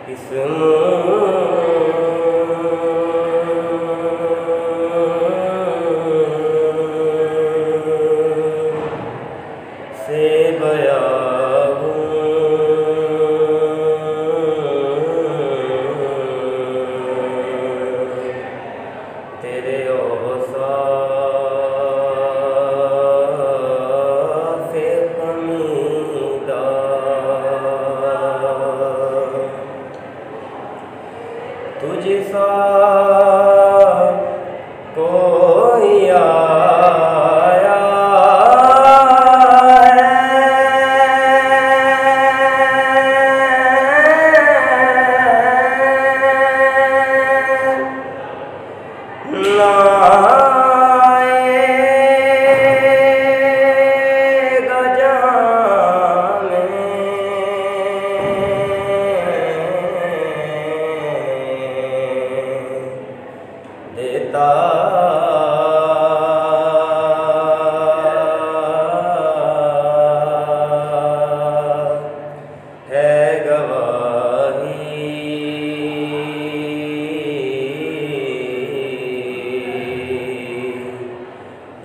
इस मुँह से बयां हूँ तेरे औसाफ़े हमीदा। तुझसा कोई आया लाएगा जहाँ में देता है गवाही।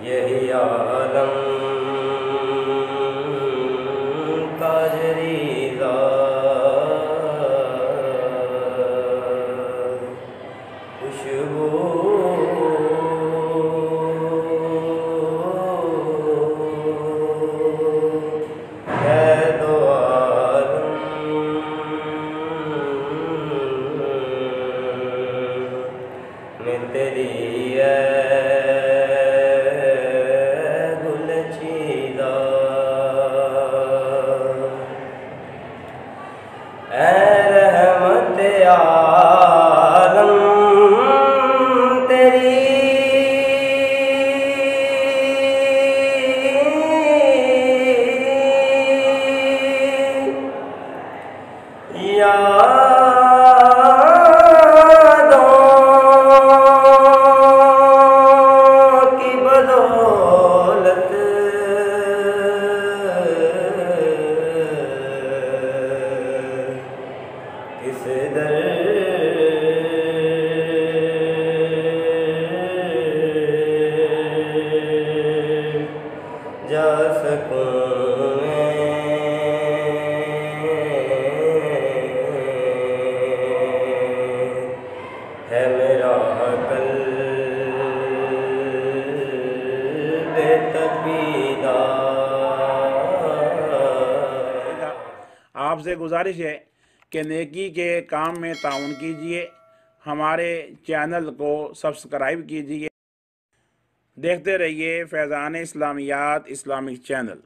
यही आलम का जरीदा खुशबू है दो आलम में तेरी गुलचीदा। ऐ रहमत आलम तेरी यादों की बदौलत किस दर जा सकूं है मेरा क़ल्ब तपीदा। आपसे गुजारिश है कि नेकी के काम में ताउन कीजिए, हमारे चैनल को सब्सक्राइब कीजिए, देखते रहिए फैज़ान इस्लामियात इस्लामिक चैनल।